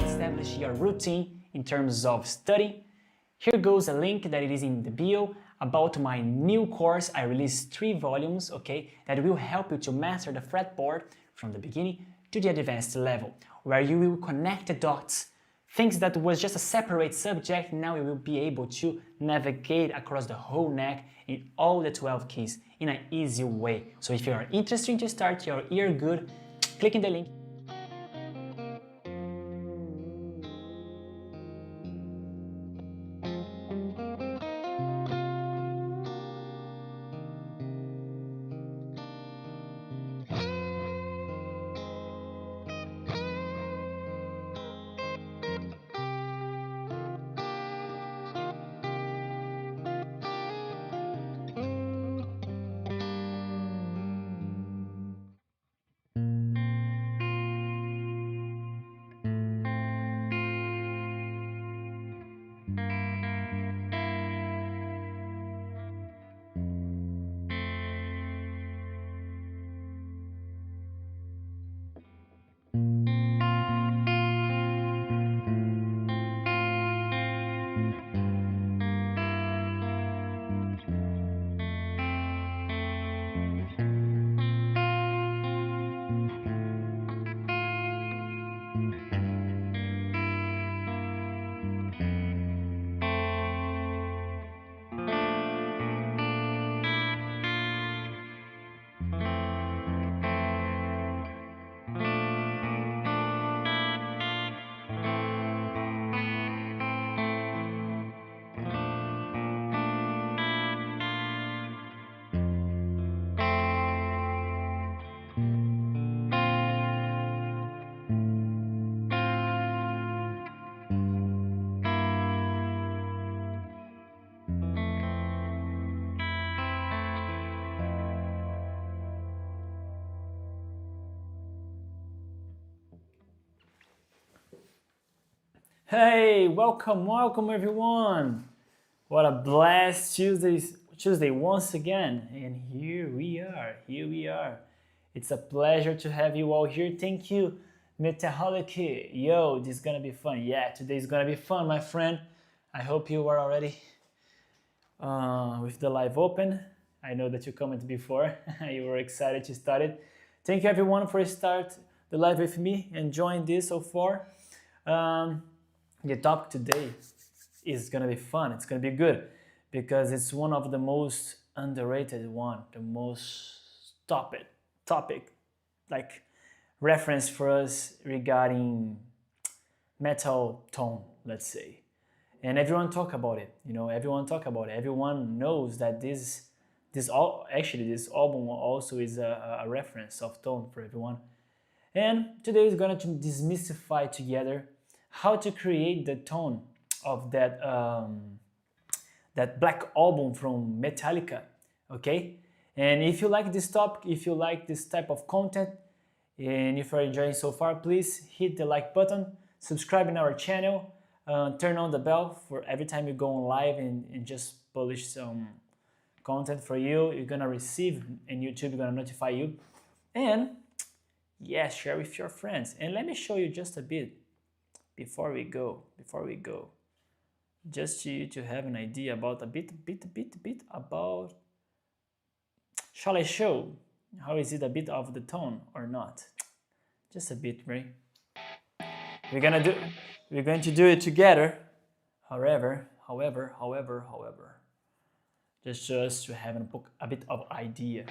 Establish your routine in terms of study. Here goes a link that it is in the bio about my new course. I released 3 volumes, okay, that will help you to master the fretboard from the beginning to the advanced level, where you will connect the dots. Things that was just a separate subject, now you will be able to navigate across the whole neck in all the 12 keys in an easy way. So if you are interested to start your ear good, click in the link. Hey, welcome everyone! What a blast Tuesday once again, and here we are. It's a pleasure to have you all here. Thank you, 𝗏𝗏𝗏𝗏𝗏𝗏𝗏𝗏𝗏𝗏𝗏. Yo, this is gonna be fun. Yeah, today's gonna be fun, my friend. I hope you are already with the live open. I know that you commented before. You were excited to start it. Thank you everyone for start the live with me and join this so far. The topic today is gonna be fun. It's gonna be good because it's one of the most underrated one, the most topic, like reference for us regarding metal tone, let's say. And everyone talk about it, you know, everyone talk about it. Everyone knows that this album also is a reference of tone for everyone. And today we're going to demystify together how to create the tone of that that Black Album from Metallica, okay? And if you like this topic, if you like this type of content, and if you're enjoying so far, please hit the like button, subscribe in our channel, turn on the bell for every time you go on live and just publish some content for you. You're gonna receive, and YouTube is gonna notify you. And yeah, share with your friends. And let me show you just a bit before we go, just to have an idea about a bit about, shall I show how is it a bit of the tone or not? Just a bit, right? We're going to do it together. However, just to have a bit of idea.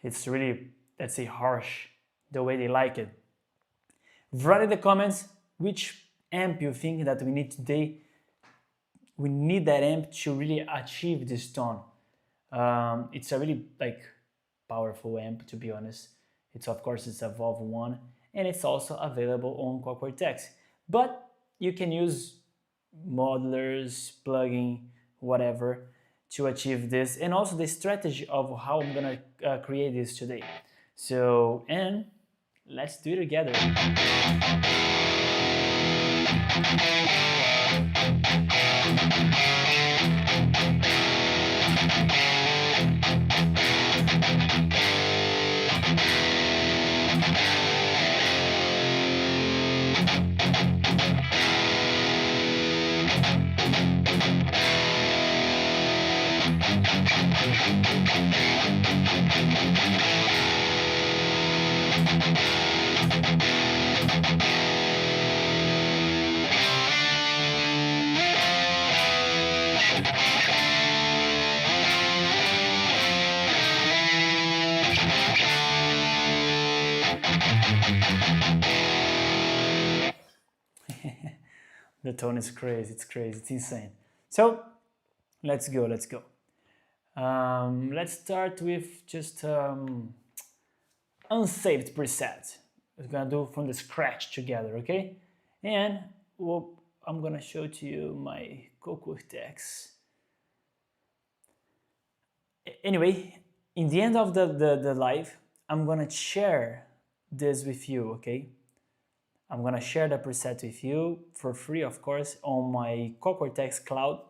It's really, let's say, harsh the way they like it. Write in the comments which amp you think that we need today. We need that amp to really achieve this tone. It's a really powerful amp, to be honest. It's, of course, it's a Valve 1, and it's also available on Quad Cortex. But you can use modelers, plugin, whatever, to achieve this, and also the strategy of how I'm gonna create this today. So, and let's do it together. The tone is crazy, it's insane. So let's go. Let's start with just unsaved preset. We're gonna do from the scratch together, okay? And I'm gonna show to you my Cortex. Anyway, in the end of the live, I'm gonna share this with you, okay? I'm gonna share the preset with you for free, of course, on my Quad Cortex cloud.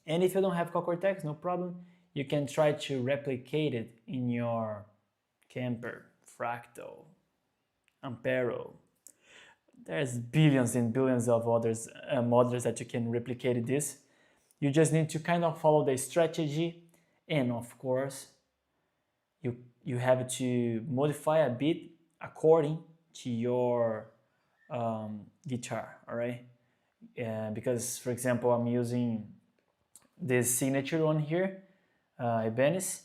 And if you don't have Quad Cortex, no problem. You can try to replicate it in your Camper, Fractal, Ampero. There's billions and billions of others modelers that you can replicate this. You just need to kind of follow the strategy, and of course, you have to modify a bit according to your guitar, all right? Because, for example, I'm using this signature one here, Ibanez,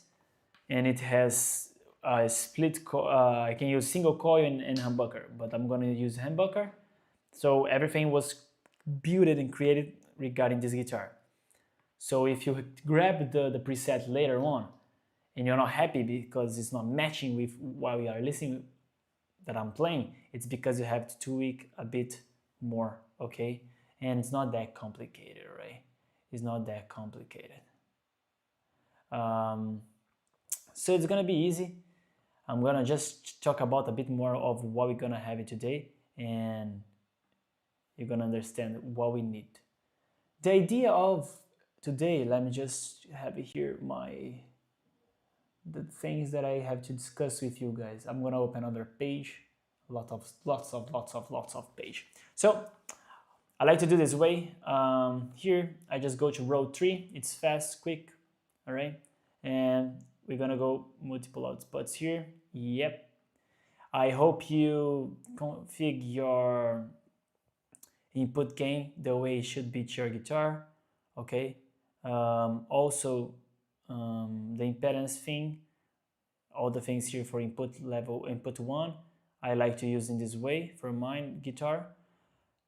and it has a split I can use single coil and humbucker, but I'm going to use humbucker. So everything was built and created regarding this guitar. So if you grab the preset later on and you're not happy because it's not matching with what we are listening that I'm playing, it's because you have to tweak a bit more, okay? And it's not that complicated, right? It's not that complicated. So it's gonna be easy. I'm gonna just talk about a bit more of what we're gonna have it today, and you're gonna understand what we need. The idea of today, let me just have here the things that I have to discuss with you guys. I'm gonna open another page, lots of page. So I like to do this way. Here I just go to row 3. It's fast, quick, all right? And we're gonna go multiple outputs here. Yep. I hope you configure your input gain the way it should be to your guitar, okay? Also, the impedance thing, all the things here for input level, input 1, I like to use in this way for my guitar,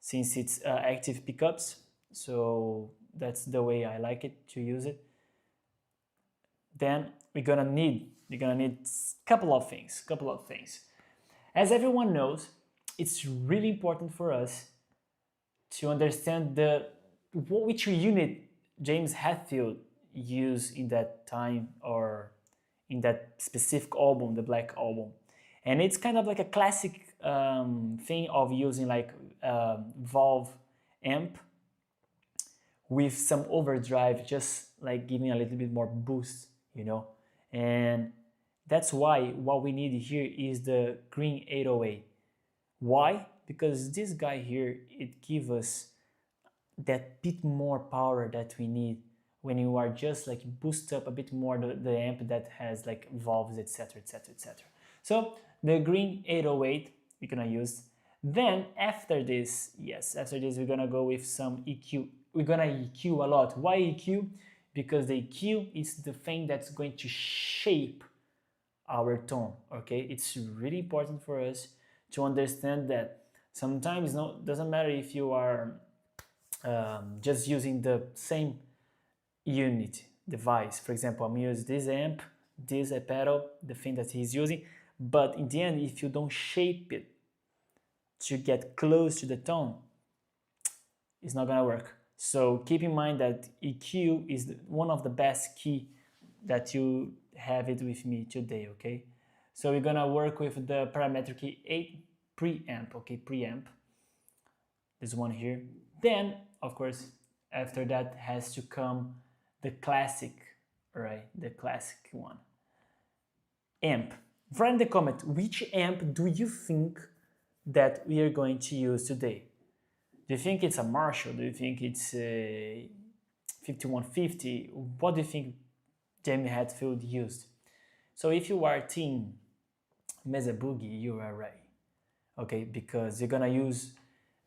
since it's active pickups, so that's the way I like it to use it. Then we're gonna need couple of things. As everyone knows, it's really important for us to understand which unit James Hetfield used in that time or in that specific album, the Black Album. And it's kind of like a classic thing of using like valve amp with some overdrive, just like giving a little bit more boost, you know. And that's why what we need here is the green 808. Why? Because this guy here, it gives us that bit more power that we need when you are just like boost up a bit more the amp that has like valves, etc, etc, etc. So the green 808 we're gonna use. Then after this, we're gonna go with some EQ. We're gonna EQ a lot. Why EQ? Because the EQ is the thing that's going to shape our tone, okay? It's really important for us to understand that sometimes doesn't matter if you are just using the same unit device. For example, I'm using this amp, this pedal, the thing that he's using, but in the end, if you don't shape it to get close to the tone, it's not gonna work. So keep in mind that EQ is one of the best key that you have it with me today, okay? So we're gonna work with the Parametric-8 preamp, okay, preamp. This one here. Then, of course, after that has to come the classic, right? The classic one. Amp. Write in the comment, which amp do you think that we are going to use today? Do you think it's a Marshall? Do you think it's a 5150? What do you think James Hetfield used? So if you are team Mesa Boogie, you are right, okay? Because you're gonna use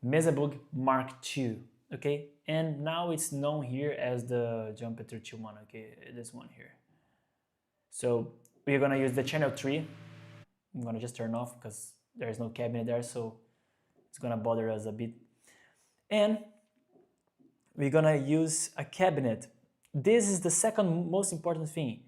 Mesa Boogie Mark II, okay? And now it's known here as the 𝗙𝗵𝗃 okay? This one here. So we're gonna use the channel 3. I'm gonna just turn off because there's no cabinet there, so it's gonna bother us a bit. And we're gonna use a cabinet. This is the second most important thing.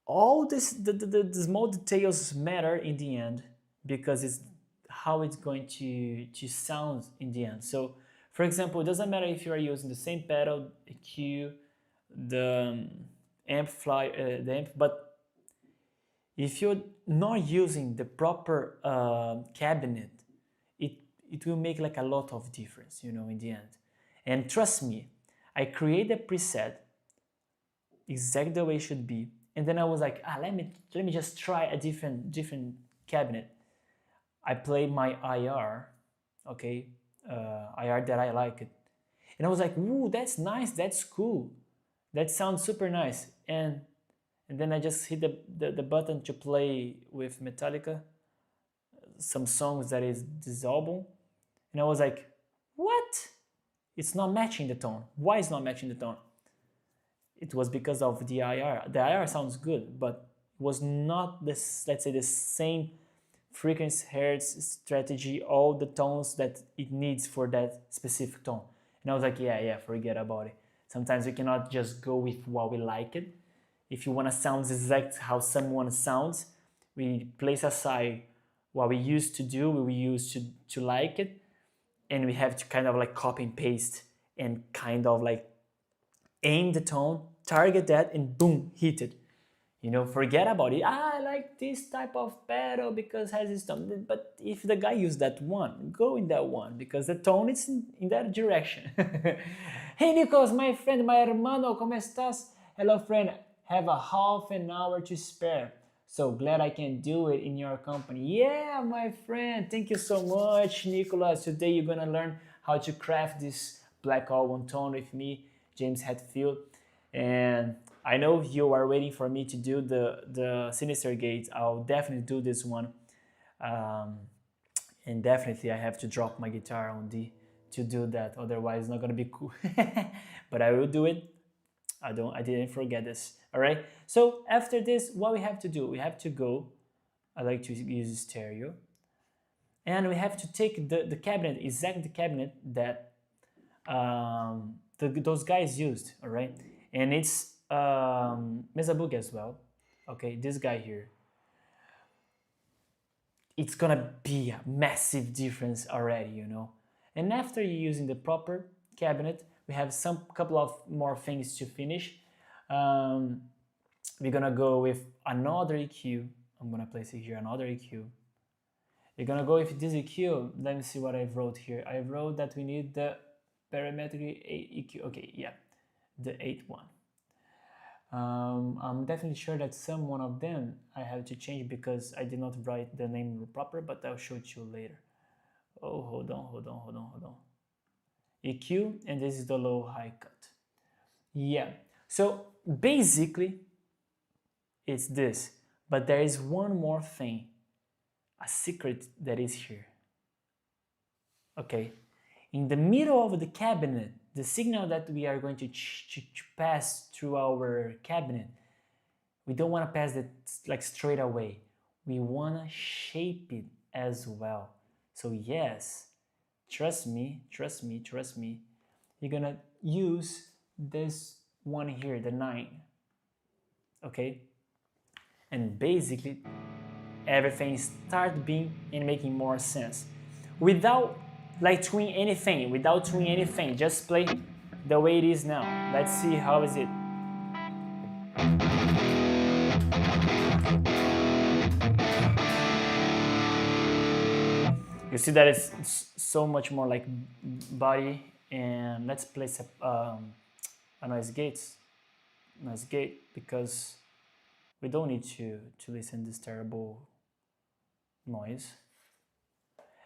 All this, the small details matter in the end because it's how it's going to sound in the end. So, for example, it doesn't matter if you are using the same pedal, EQ, the amp, but if you're not using the proper cabinet, it will make like a lot of difference, you know, in the end. And trust me, I create a preset exactly the way it should be, and then I was like, let me just try a different cabinet. I play my IR, okay, IR that I like it, and I was like, ooh, that's nice, that's cool, that sounds super nice, and then I just hit the button to play with Metallica some songs that is this album, and I was like, what? It's not matching the tone. Why is not matching the tone? it was because of the IR. The IR sounds good, but was not this, let's say, the same frequency, hertz, strategy, all the tones that it needs for that specific tone. And I was like, yeah, forget about it. Sometimes we cannot just go with what we like it. If you want to sound exact how someone sounds, we place aside what we used to do, we used to like it, and we have to kind of like copy and paste and kind of like aim the tone, target that, and boom, hit it. You know, forget about it. I like this type of pedal because it has this tone. But if the guy used that one, go in that one because the tone is in that direction. Hey Nicholas, my friend, my hermano, ¿cómo estás? Hello friend, have a half an hour to spare. So glad I can do it in your company. Yeah, my friend, thank you so much, Nicholas. Today you're gonna learn how to craft this Black Album tone with me, James Hetfield. And I know you are waiting for me to do the sinister gates. I'll definitely do this one. And definitely I have to drop my guitar on D to do that. Otherwise it's not gonna be cool. But I will do it. I didn't forget this. All right. So after this, what we have to do, we have to go. I like to use stereo. And we have to take the cabinet, exactly the cabinet that those guys used. All right. And it's 𝗏𝗏𝗶𝗏𝗏 as well. Okay, this guy here. It's gonna be a massive difference already, you know. And after using the proper cabinet, we have couple of more things to finish. We're gonna go with another EQ. I'm gonna place it here, another EQ. We're gonna go with this EQ. Let me see what I wrote here. I wrote that we need the Parametric-8 EQ. Okay, yeah, the 8th one. I'm definitely sure that one of them I have to change because I did not write the name proper, but I'll show it to you later. Oh, hold on. EQ, and this is the low high cut. Yeah, so basically it's this, but there is one more thing, a secret that is here. Okay, in the middle of the cabinet, the signal that we are going to pass through our cabinet, we don't want to pass it like straight away. We want to shape it as well. So yes, trust me, you're gonna use this one here, the 9. Okay? And basically, everything starts being and making more sense. Without like tuning anything, just play the way it is now. Let's see how is it. You see that it's so much more like body. And let's place a noise gate because we don't need to listen to this terrible noise.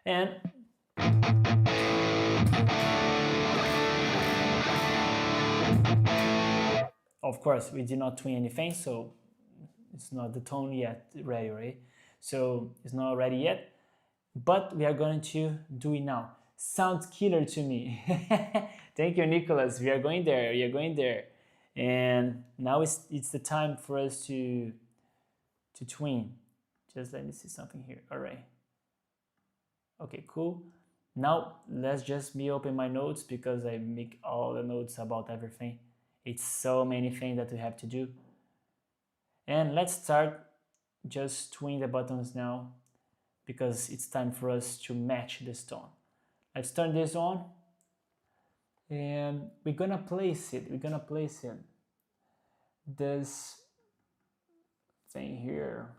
And of course we did not tune anything, so it's not the tone yet ready, right? So it's not ready yet, but we are going to do it now. Sounds killer to me. Thank you, Nicholas. We are going there. And now it's the time for us to tween. Just let me see something here. All right. Okay, cool. Now let's just me open my notes because I make all the notes about everything. It's so many things that we have to do. And let's start just tween the buttons now because it's time for us to match this tone. Let's turn this on and we're gonna place it. This thing here.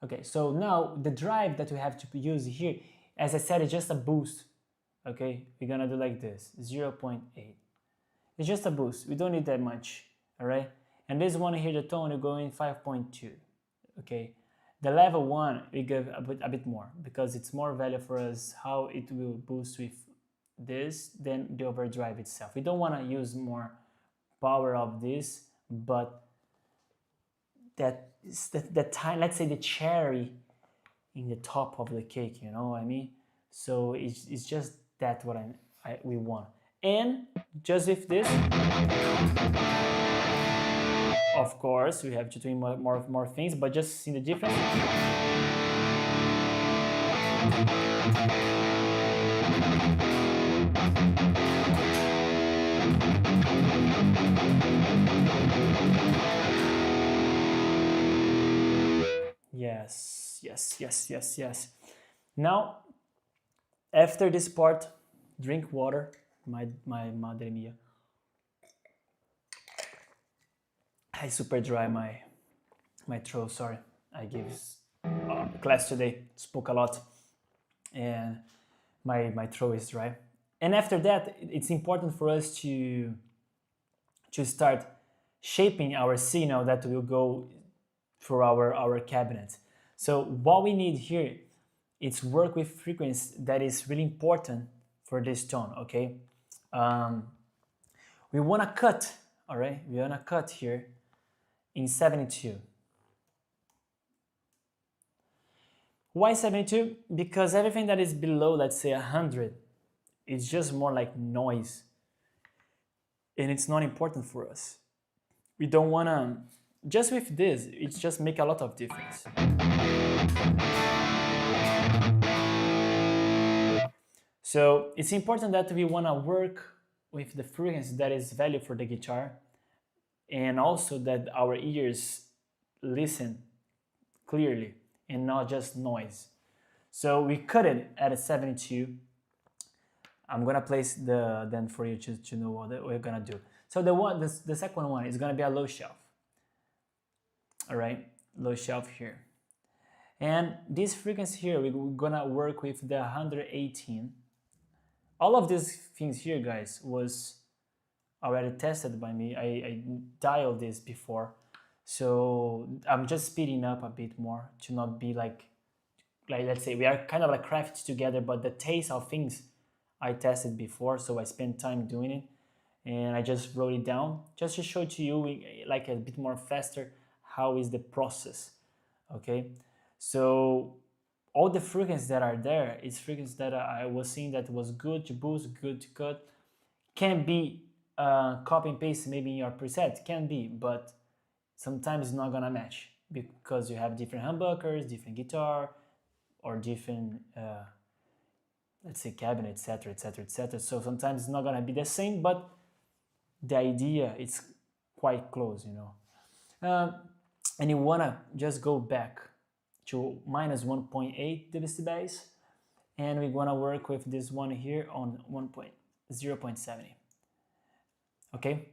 Okay, so now the drive that we have to use here, as I said, it's just a boost. Okay, we're gonna do like this, 0.8. It's just a boost. We don't need that much. All right, and this one here, the tone, you go in 5.2. Okay, the level 1 we give a bit more because it's more value for us how it will boost with this than the overdrive itself. We don't want to use more power of this, but that is the time, let's say the cherry in the top of the cake, you know what I mean? So it's just That's what we want. And just with this, of course, we have to do more things, but just see the difference. Yes, yes, yes, yes, yes. Now, after this part, drink water. My 𝗏𝗍𝗲𝗍. I super dry my throat. Sorry, I gave class today. Spoke a lot, and my throat is dry. And after that, it's important for us to start shaping our signal that will go through our cabinet. So what we need here is work with frequency that is really important for this tone. Okay, we want to cut. All right, we want to cut here in 72. Why 72? Because everything that is below, let's say 100, is just more like noise, and it's not important for us. We don't want to, just with this, it's just make a lot of difference. So it's important that we want to work with the frequency that is value for the guitar, and also that our ears listen clearly and not just noise. So we cut it at a 72. I'm gonna place then for you to know what we're gonna do. So the second one is gonna be a low shelf. All right, low shelf here. And this frequency here, we're gonna work with the 118. All of these things here, guys, was already tested by me. I dialed this before, so I'm just speeding up a bit more to not be like let's say we are kind of like crafted together, but the taste of things I tested before, so I spent time doing it, and I just wrote it down just to show to you like a bit more faster how is the process. Okay, so all the frequencies that are there is frequencies that I was seeing that was good to boost, good to cut. Can be copy and paste maybe in your preset, can be, but sometimes it's not gonna match because you have different humbuckers, different guitar, or different let's say cabinet, etc, etc, etc. So sometimes it's not gonna be the same, but the idea is quite close, you know. And you wanna just go back to minus 1.8 dBs, and we're gonna work with this one here on 0.70. Okay,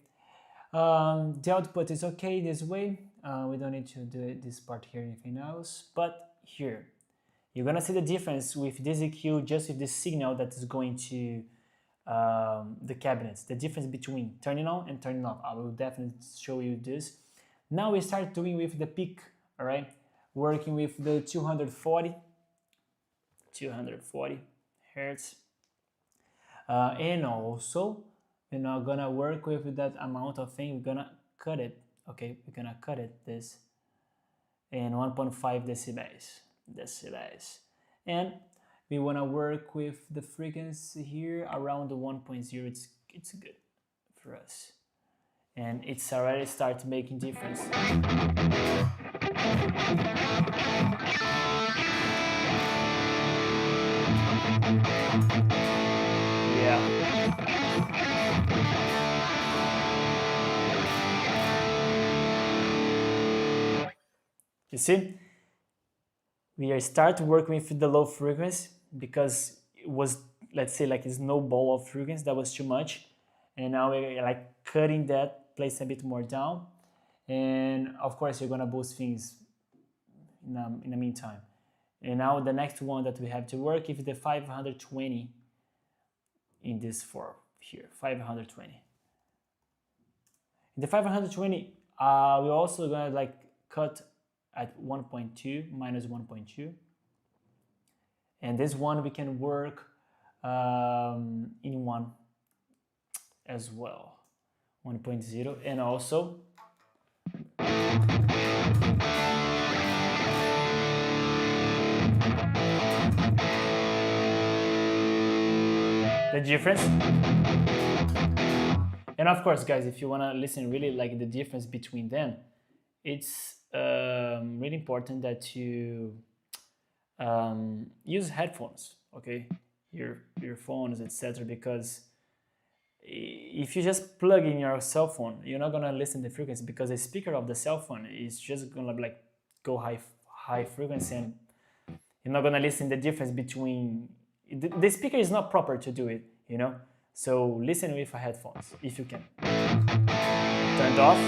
the output is okay this way. We don't need to do this part here, anything else, but here you're gonna see the difference with this EQ, just with the signal that is going to the cabinets, the difference between turning on and turning off. I will definitely show you this. Now we start doing with the peak, all right, working with the 240 hertz, and also we're not gonna work with that amount of thing. We're gonna cut it. Okay, we're gonna cut it this in 1.5 decibels, and we wanna work with the frequency here around the 1.0. It's good for us, and it's already start making difference. Yeah. You see, we are start working with the low frequency because it was, let's say, like a snowball of frequency that was too much, and now we're like cutting that, place a bit more down, and of course you're gonna boost things in the meantime. And now the next one that we have to work is the 520 in this form here, 520. In the 520, we're also gonna like cut at 1.2, minus 1.2. And this one we can work in one as well, 1.0, and also the difference. And of course, guys, if you want to listen really like the difference between them, it's really important that you use headphones, okay, earphones, etc. Because if you just plug in your cell phone, you're not gonna listen to the frequency, because the speaker of the cell phone is just gonna like go high frequency, and you're not gonna listen the difference between the speaker is not proper to do it, you know. So listen with headphones if you can. Turned off.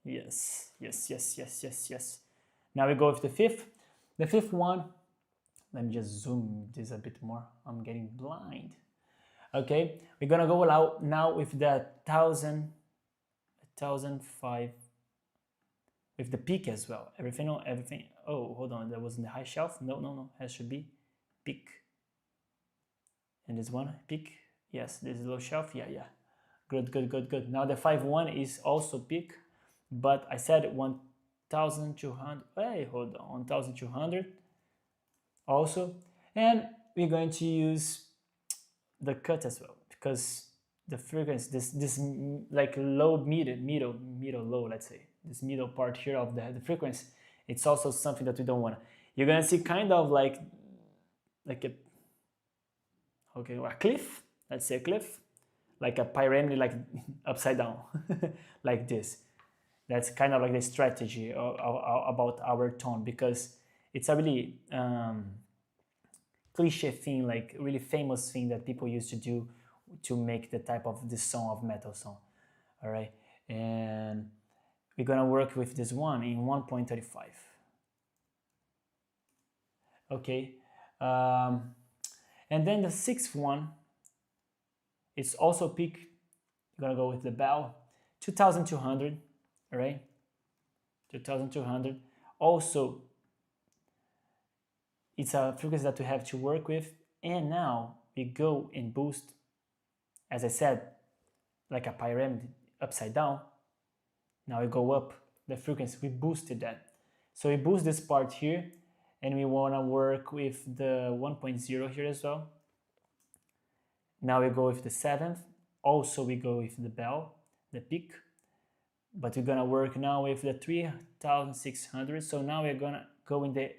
Yes, yes, yes, yes, yes, yes. Now we go with the fifth. The fifth one, let me just zoom this a bit more. I'm getting blind. Okay, we're gonna go out now with the 1005, with the peak as well. Everything. Oh, hold on, that wasn't the high shelf. No, that should be peak. And this one, peak. Yes, this is low shelf. Yeah. Good. Now the 5.1 is also peak, but I said 1200. Hey, hold on, 1200 also. And we're going to use the cut as well, because the frequency, this like low, middle low, let's say, this middle part here of the frequency, it's also something that we don't want. You're gonna see kind of like a cliff, let's say a cliff, like a pyramid, like upside down, like this. That's kind of like the strategy about our tone, because it's a really cliche thing, like really famous thing that people used to do to make the type of this song of metal song. All right, and we're gonna work with this one in 1.35. Okay, and then the sixth one, it's also peak. You're gonna go with the bell, 2200. All right, 2200. Also, it's a frequency that we have to work with. And now we go and boost, as I said, like a pyramid upside down. Now we go up the frequency, we boosted that. So we boost this part here, and we want to work with the 1.0 here as well. Now we go with the 7th. Also we go with the bell, the peak. But we're gonna work now with the 3600. So now we're gonna go in the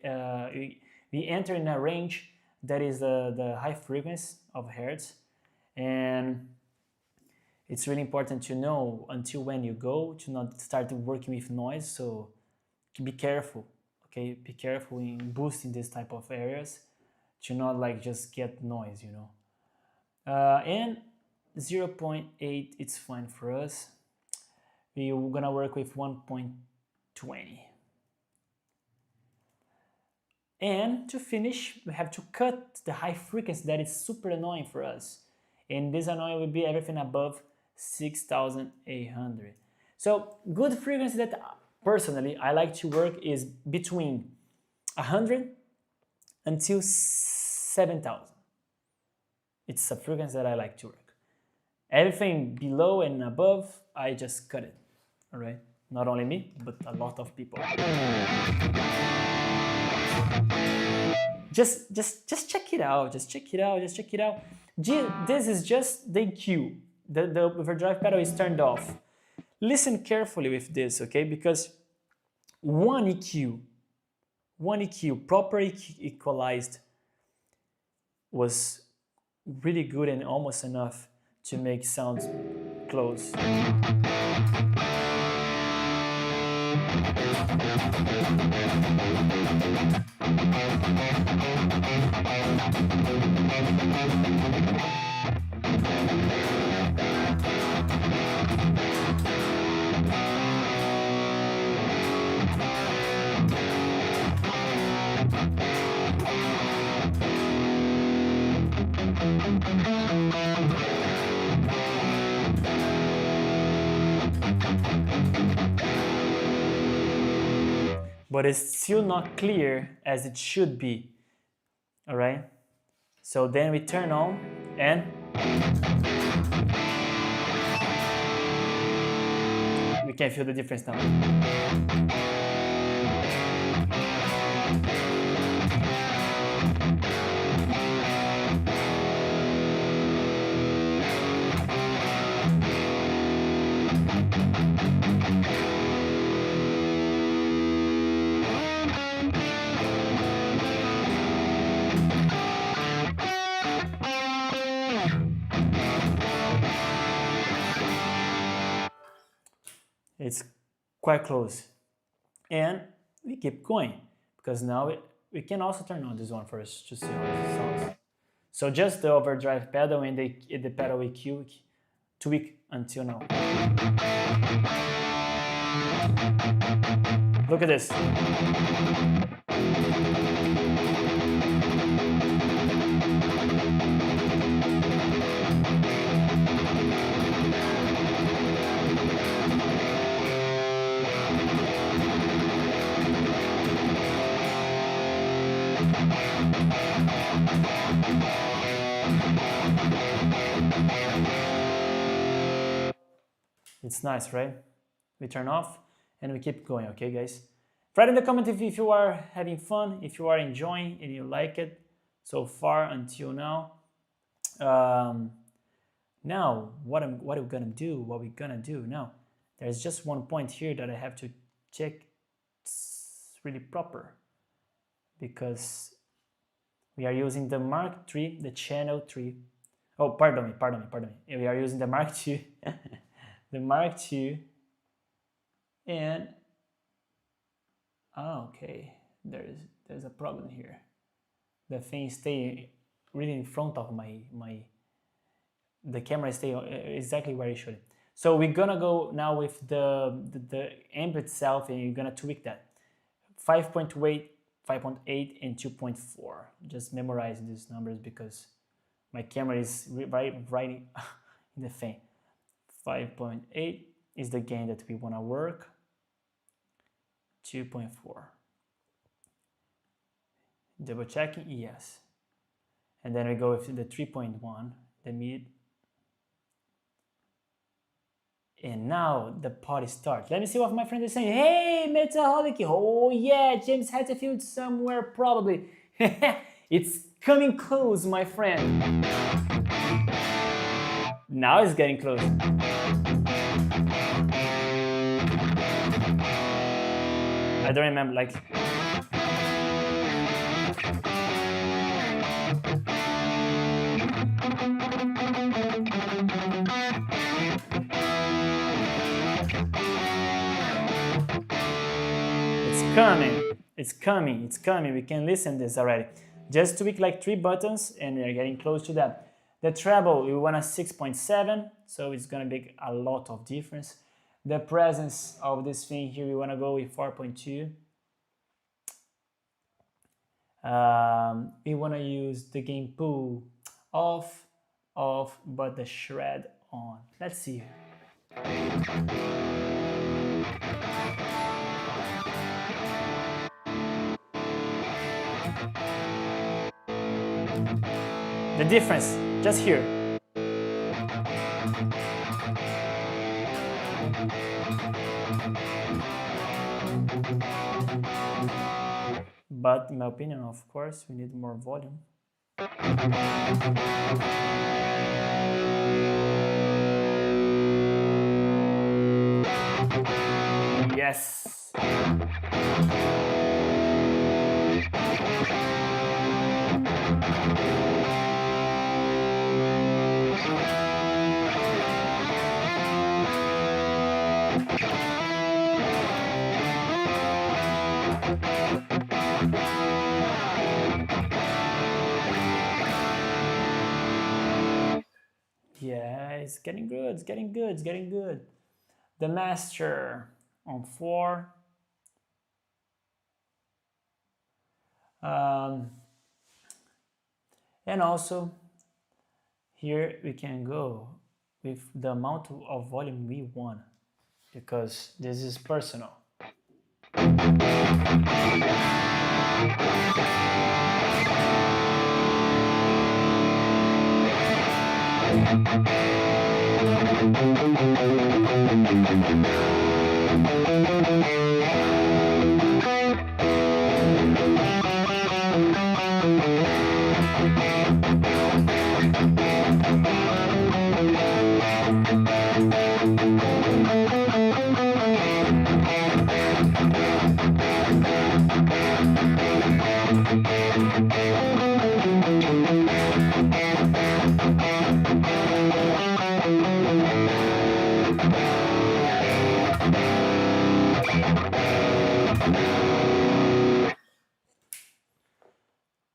we enter in a range that is the high frequency of hertz, and it's really important to know until when you go, to not start working with noise. So be careful, okay? Be careful in boosting this type of areas, to not like just get noise, you know. And 0.8, it's fine for us. We're gonna work with 1.20. And to finish, we have to cut the high frequency that is super annoying for us. And this annoying will be everything above 6800. So good frequency that personally I like to work is between 100 until 7000. It's a frequency that I like to work. Everything below and above, I just cut it. All right, not only me, but a lot of people. Just check it out. Just check it out. This is just the EQ. The overdrive pedal is turned off. Listen carefully with this, okay? Because one EQ, proper equalized, was really good and almost enough to make sounds close. But it's still not clear as it should be. All right, so then we turn on and we can feel the difference now. It's quite close, and we keep going because now we can also turn on this one first to see how it sounds. So just the overdrive pedal and the pedal EQ tweak until now. Look at this. It's nice, right? We turn off and we keep going, okay, guys? Write in the comment if you are having fun, if you are enjoying and you like it so far until now. Now, what are we gonna do? What we're gonna do now? There's just one point here that I have to check it's really proper because we are using the Mark III, the channel 3. Oh, pardon me. We are using the Mark II, the Mark II, and okay, there's a problem here. The thing stay really in front of the camera stay exactly where it should. So we're gonna go now with the amp itself, and you're gonna tweak that. 5.8, 5.8, and 2.4. Just memorize these numbers because my camera is right in the thing. 5.8 is the gain that we wanna work. 2.4. Double checking, yes. And then we go with the 3.1, the mid. And now the party starts. Let me see what my friend is saying. Hey, 𝗏𝗏𝗿𝗏𝗁. Oh yeah, James Hetfield somewhere probably. It's coming close, my friend. Now it's getting close. I don't remember, like... It's coming. We can listen this already. Just tweak like 3 buttons and we are getting close to that. The treble, we want a 6.7, so it's gonna make a lot of difference. The presence of this thing here, we wanna go with 4.2. We wanna use the gain pool off, but the shred on. Let's see. The difference, just here. But in my opinion, of course, we need more volume. Yes. Yeah, it's getting good, it's getting good. The master on 4. And also, here we can go with the amount of volume we want, because this is personal.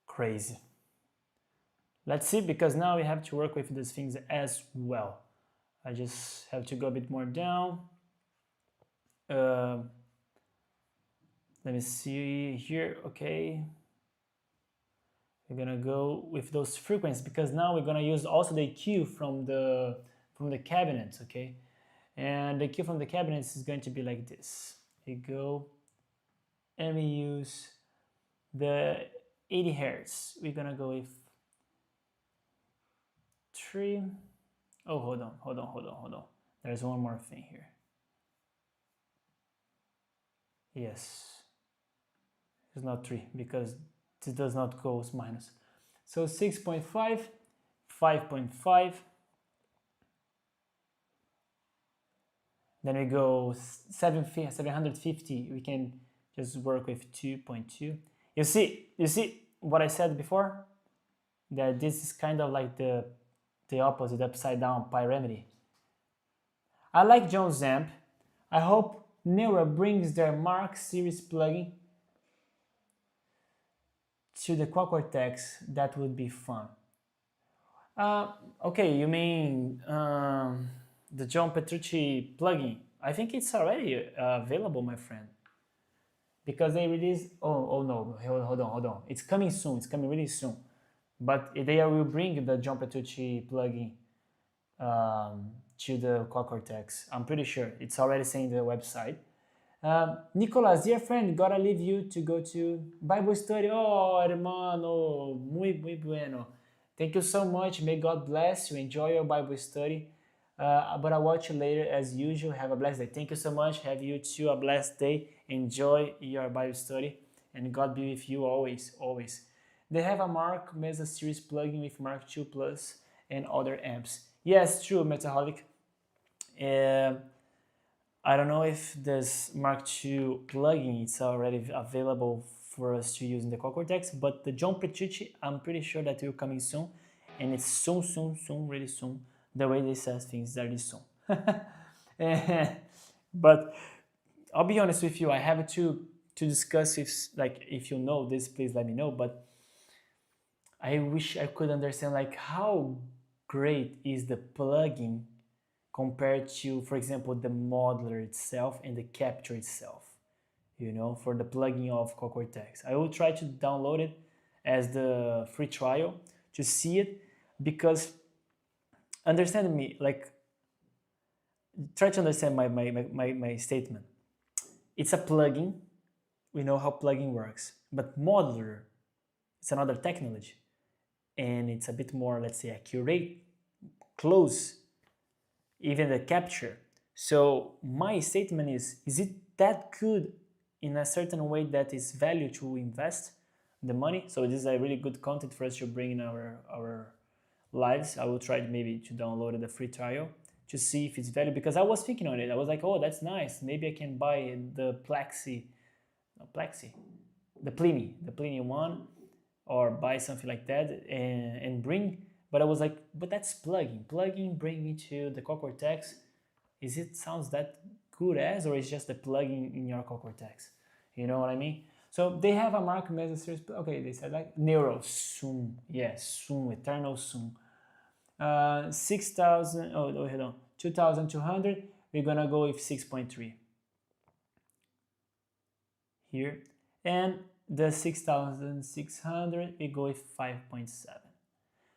Crazy. Let's see, because now we have to work with these things as well. I just have to go a bit more down. Let me see here. Okay, we're gonna go with those frequencies because now we're gonna use also the EQ from the cabinets. Okay, and the EQ from the cabinets is going to be like this. We go and we use the 80 Hertz. We're gonna go with 3. Oh, hold on. There's one more thing here. Yes, it's not 3 because this does not go minus. So 6.5, 5.5. Then we go 750. We can just work with 2.2. You see what I said before? That this is kind of like the opposite upside down pi remedy. I like Jones amp. I hope Neural brings their Mark series plugin to the Quad Cortex. That would be fun. Okay, you mean the 𝗪𝗿𝗃𝗁𝗁 plugin? I think it's already available, my friend. Because they released, oh no, hold on. It's coming soon, it's coming really soon. But they will bring the 𝗪𝗿𝗃𝗁𝗁 plugin to the Quad Cortex. I'm pretty sure. It's already saying the website. Nicolas, dear friend, gotta leave you to go to Bible study. Oh, hermano, muy bueno. Thank you so much. May God bless you. Enjoy your Bible study. But I'll watch you later as usual. Have a blessed day. Thank you so much. Have you too a blessed day. Enjoy your Bible study. And God be with you always, always. They have a Mark Mesa series plugin with Mark II Plus and other amps. Yes, true, Metallica. I don't know if this Mark II plugin is already available for us to use in the Quad Cortex, but the 𝗪𝗿𝗃𝗁𝗁, I'm pretty sure that will coming soon, and it's soon, really soon. The way they say things, that is soon. But I'll be honest with you, I have to discuss if, like, if you know this, please let me know. But I wish I could understand like how great is the plugin compared to, for example, the modeler itself and the capture itself, you know, for the plugin of Quad Cortex. I will try to download it as the free trial to see it, because understand me, like, try to understand my statement. It's a plugin, we know how plugin works, but modeler, it's another technology, and it's a bit more, let's say, accurate, close, even the capture. So my statement is it that good in a certain way that is value to invest the money? So this is a really good content for us to bring in our lives. I will try maybe to download the free trial to see if it's value, because I was thinking on it. I was like, oh, that's nice. Maybe I can buy the 𝗵𝗵𝗵𝗵 one, or buy something like that and bring. But I was like, but that's plugin bring me to the Quad Cortex. Is it sounds that good as, or is just the plugin in your Quad Cortex? You know what I mean? So they have a Mark Mesa series. Okay, they said like Neural soon. Yes, soon, eternal soon. 6,000. Oh, hold on. 2,200. We're gonna go with 6.3 here, and the 6,600. We go with 5.7.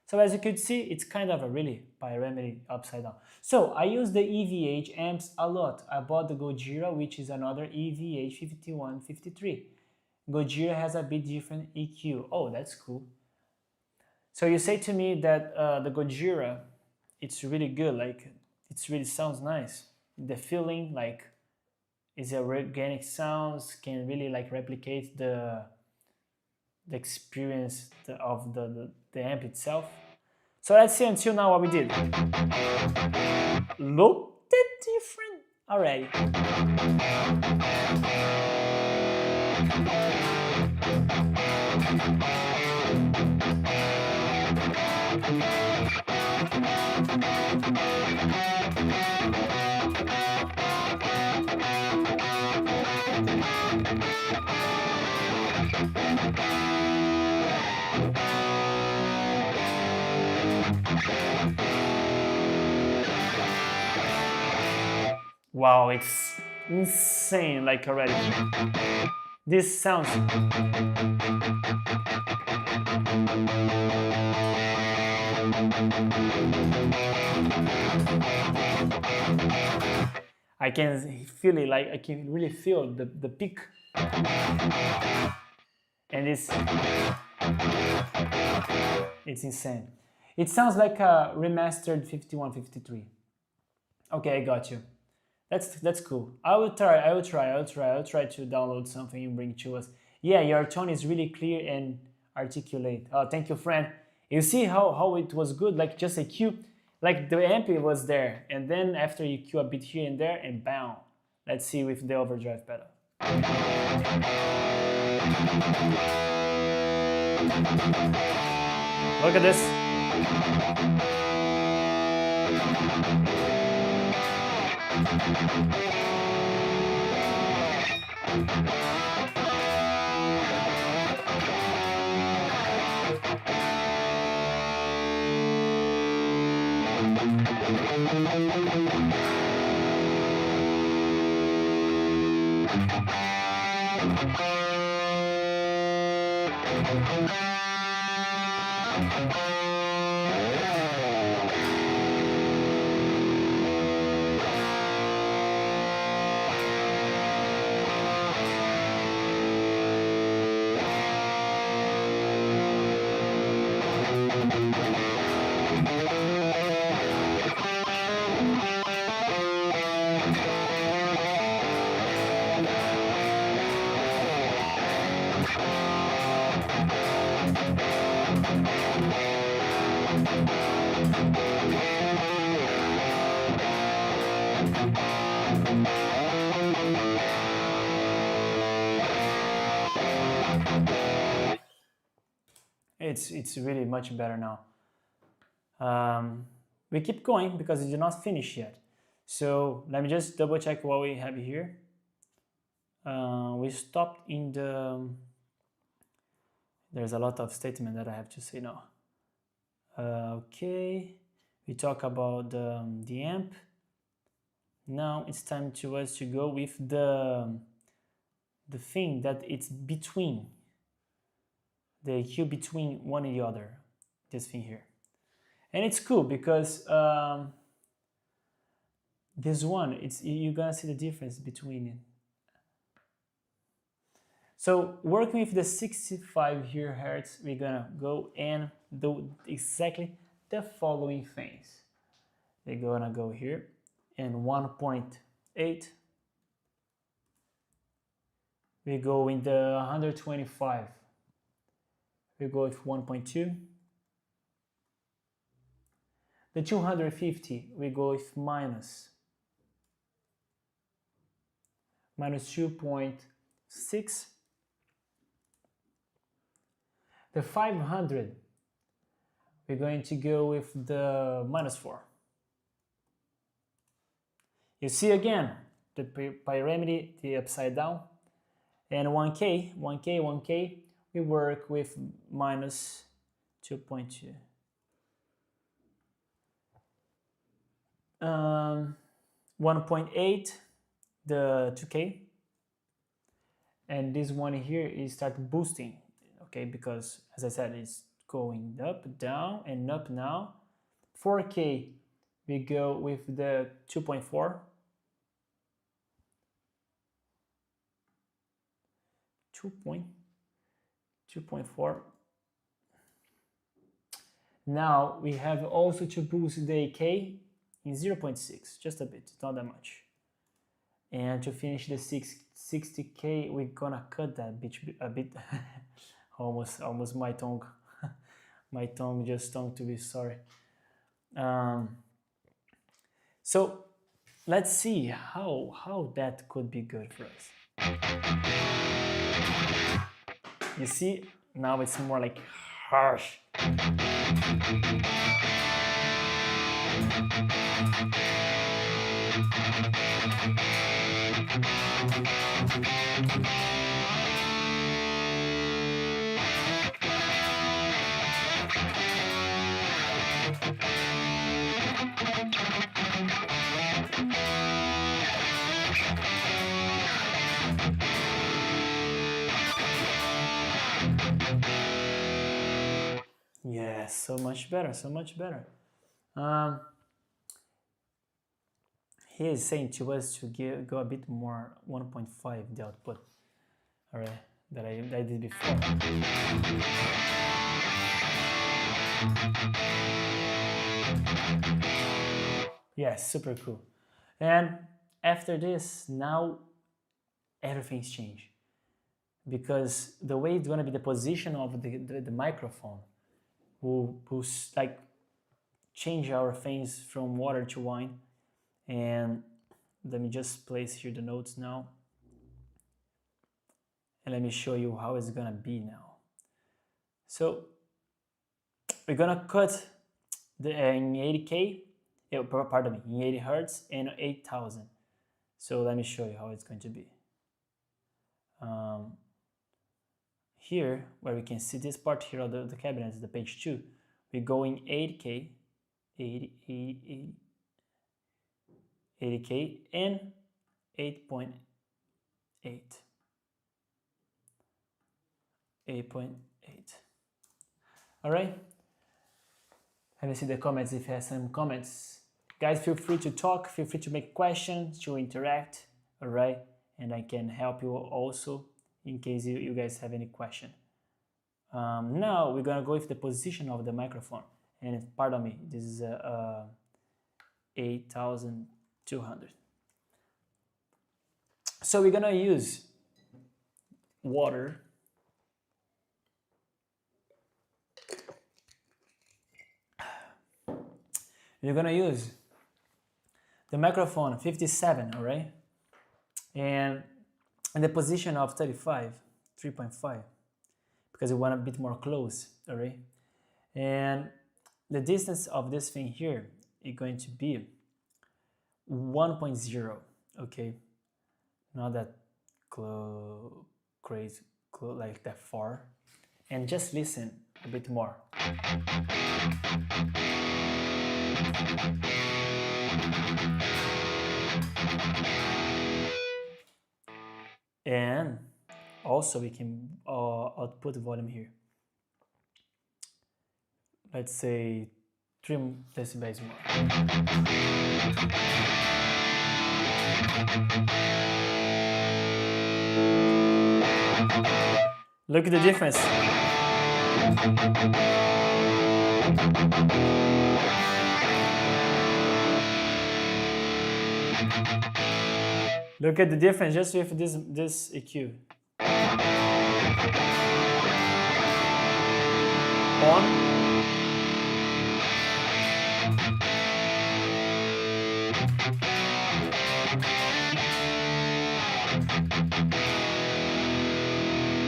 So as you could see, it's kind of a really pyramid upside down. So I use the 𝗍𝗏 amps a lot. I bought the Gojira, which is another 𝗍𝗏 5153. Gojira has a bit different EQ. Oh, that's cool. So you say to me that the Gojira, it's really good, like it really sounds nice. The feeling, like is a organic sounds, can really like replicate the experience of the amp itself. So let's see until now what we did. Looked it different already. Wow, it's insane like already. This sounds I can feel it, like I can really feel the peak. And it's insane. It sounds like a remastered 5153. Okay, I got you. That's cool. I will try to download something and bring it to us. Yeah, your tone is really clear and articulate. Oh, thank you, friend. You see how it was good, like just a cue, like the amp was there, and then after you cue a bit here and there, and bam. Let's see with the overdrive pedal. Look at this. It's really much better now. We keep going because it did not finish yet. So let me just double check what we have here. We stopped in the... There's a lot of statement that I have to say now. Okay, we talk about the amp. Now it's time to us to go with the thing that it's between. The EQ between one and the other, this thing here. And it's cool because this one, you're gonna see the difference between it. So working with the 65 hertz, we're gonna go and do exactly the following things. We're gonna go here and 1.8. We go in the 125. We go with 1.2. The 250, we go with minus 2.6. The 500, we're going to go with the -4. You see again, the pyramid, the upside down. And 1K, we work with minus 2.2. 1.8, the 2K. And this one here is start boosting, okay, because as I said, it's going up, down, and up now. 4K, we go with the 2.4. 2.4. Now we have also to boost the EK in 0.6, just a bit, it's not that much. And to finish the 60K, we're gonna cut that a bit. almost my tongue. My tongue just tongue to be sorry. So let's see how that could be good for us. You see, now it's more like harsh. Yeah, so much better, so much better. He is saying to us to go a bit more 1.5 the output, all right, that I did before. Yeah, super cool. And after this, now everything's changed, because the way it's gonna be the position of the microphone will like change our things from water to wine. And let me just place here the notes now, and let me show you how it's gonna be now. So we're gonna cut in 80K, pardon me, in 80 Hertz and 8000. So let me show you how it's going to be. Here, where we can see this part here of the cabinet, the page 2, we go in 80K, 80K and 8.8. 8.8. All right. Let me see the comments if you have some comments. Guys, feel free to talk, feel free to make questions, to interact, all right? And I can help you also in case you guys have any question. Now we're gonna go with the position of the microphone. And pardon me, this is 8200. So we're gonna use water. We're gonna use the microphone 57, all right? And in the position of 35, 3.5, because we want a bit more close, all right? And the distance of this thing here is going to be 1.0, okay? Not that crazy, like that far. And just listen a bit more. And also we can output volume here. Let's say 3 decibels more. Look at the difference. Look at the difference just with this EQ. On.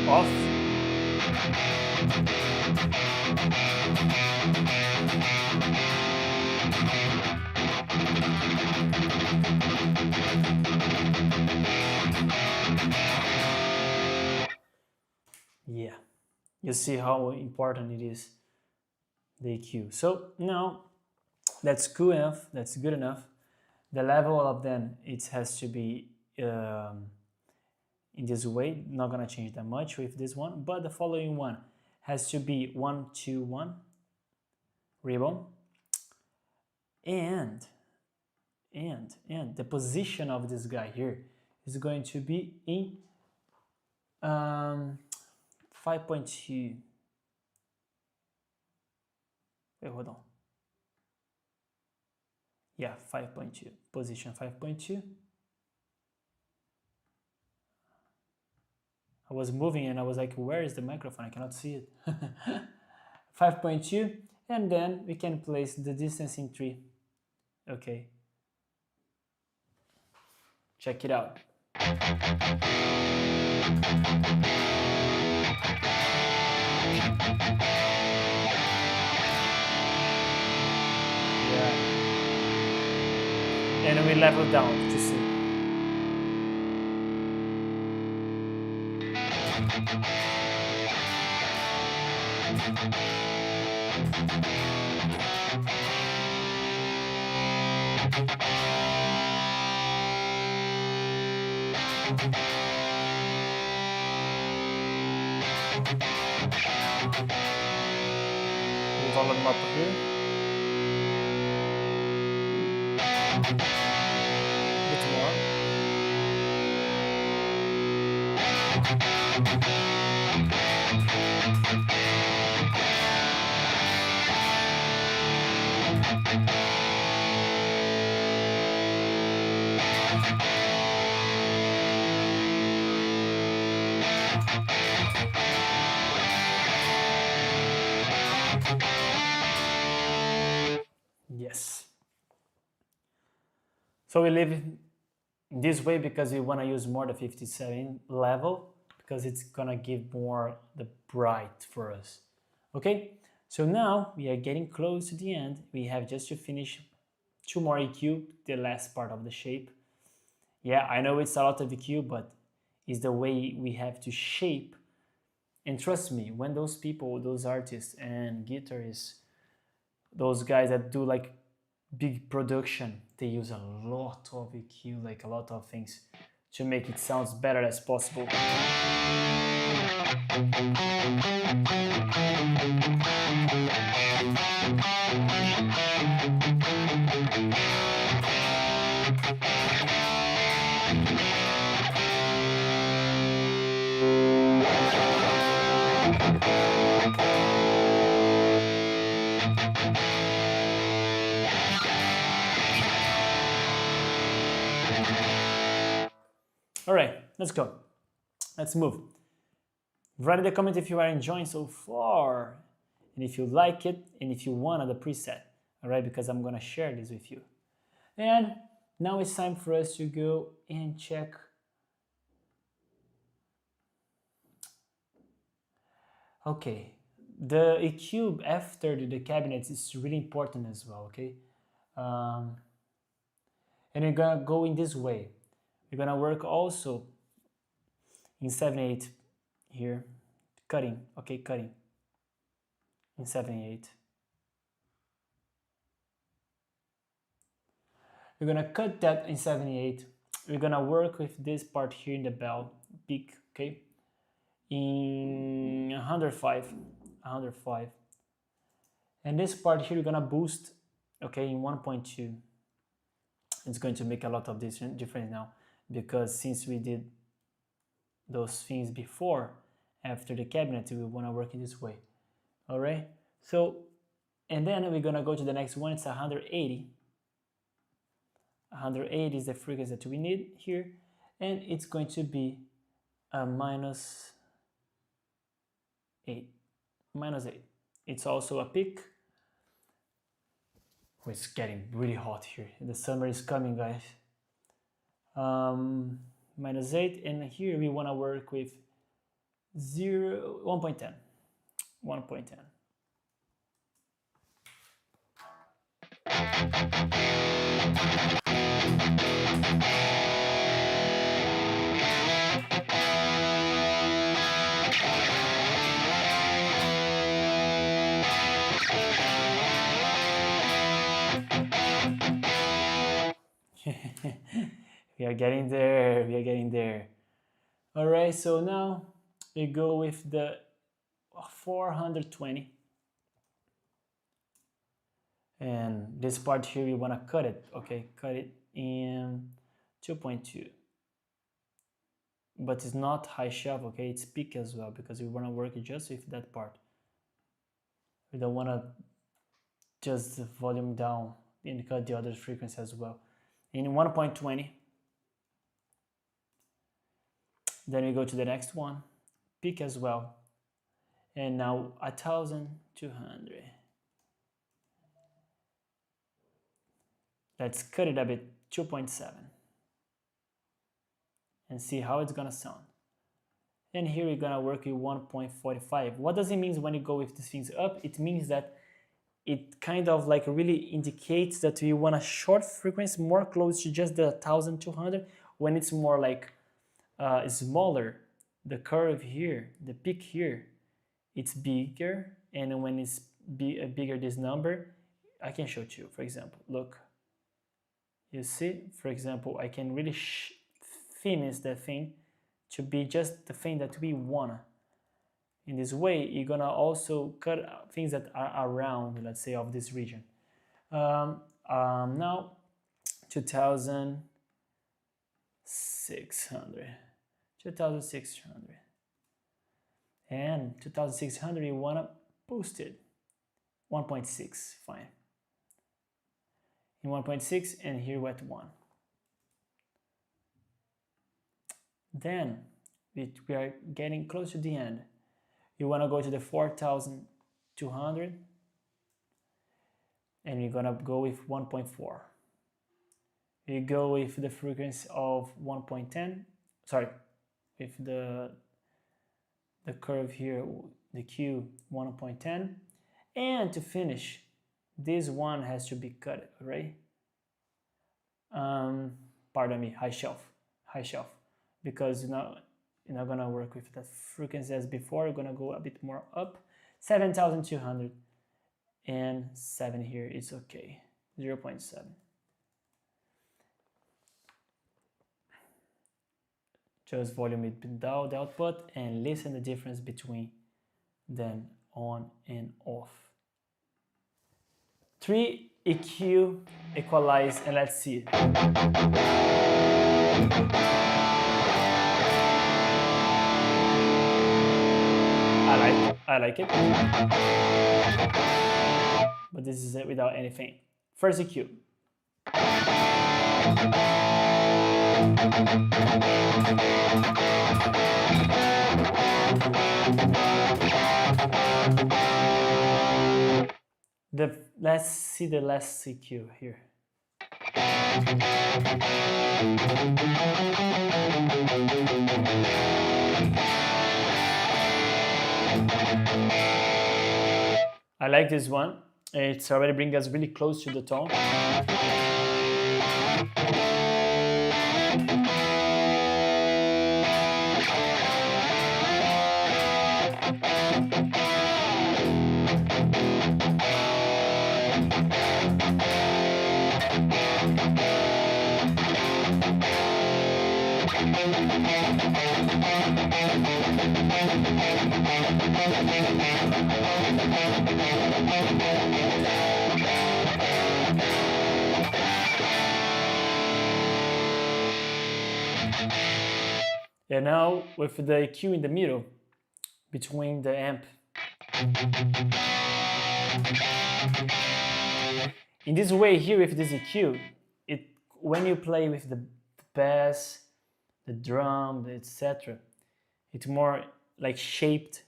Off. Yeah, you see how important it is, the EQ. So now that's cool enough, that's good enough. The level of them, it has to be in this way, not gonna change that much with this one, but the following one has to be 1, 2, 1 ribbon, and the position of this guy here is going to be in 5.2. Wait, hold on. Yeah, 5.2. Position 5.2. I was moving and I was like, where is the microphone? I cannot see it. 5.2, and then we can place the distance in 3. Okay. Check it out. Yeah. And we level down to see. Volume up here. A bit more. Yes. So we leave it this way because we want to use more the 57 level, because it's gonna give more the bright for us. Okay, so now we are getting close to the end. We have just to finish 2 more EQ, the last part of the shape. Yeah, I know it's a lot of EQ, but it's the way we have to shape. And trust me, when those people, those artists and guitarists, those guys that do like big production, they use a lot of EQ, like a lot of things to make it sound better as possible. All right, let's go. Let's move. Write in the comment if you are enjoying so far, and if you like it, and if you want the preset, all right, because I'm gonna share this with you. And now it's time for us to go and check. Okay, the EQ after the cabinets is really important as well, okay? And we're gonna go in this way. We're gonna work also in 7/8 here, cutting, okay, cutting in 7/8. We're gonna cut that in 7/8. We're gonna work with this part here in the bell peak, okay, in 105, and this part here we're gonna boost, okay, in 1.2. It's going to make a lot of difference now, because since we did those things before, after the cabinet, we want to work in this way. All right, so, and then we're gonna go to the next one. It's 180. 180 is the frequency that we need here, and it's going to be a -8. -8. It's also a peak. Oh, it's getting really hot here. The summer is coming, guys. -8, and here we want to work with 1.10. 1.10. We are getting there, we are getting there. All right, so now we go with the 420. And this part here, we want to cut it, okay? Cut it in 2.2. But it's not high shelf, okay? It's peak as well, because we want to work just with that part. We don't want to just volume down and cut the other frequency as well. In 1.20. Then we go to the next one, peak as well. And now 1200. Let's cut it a bit, 2.7. And see how it's gonna sound. And here we're gonna work with 1.45. What does it mean when you go with these things up? It means that it kind of like really indicates that you want a short frequency more close to just the 1200. When it's more like smaller, the curve here, the peak here, it's bigger. And when it's bigger this number, I can show it to you. For example, look, you see, for example, I can really finish the thing to be just the thing that we wanna. In this way, you're gonna also cut things that are around, let's say, of this region. Now, 2600. And 2600, you wanna boost it. 1.6, fine. In 1.6, and here we're at 1. Then, we are getting close to the end. You want to go to the 4200, and you're going to go with 1.4. You go with the frequency of 1.10, sorry, with the curve here, the Q 1.10, and to finish, this one has to be cut, right? Pardon me, high shelf, because you're not gonna work with that frequency as before. You're gonna go a bit more up. 7200 and 7 here is okay. 0.7. Just volume midrange the output and listen the difference between them on and off. 3 EQ, equalize, and let's see. I like it. But this is it without anything. First EQ. Let's see the last EQ here. I like this one. It's already bringing us really close to the tone. And now with the EQ in the middle, between the amp. In this way here with this EQ, when you play with the bass, the drum, etc., it's more like shaped.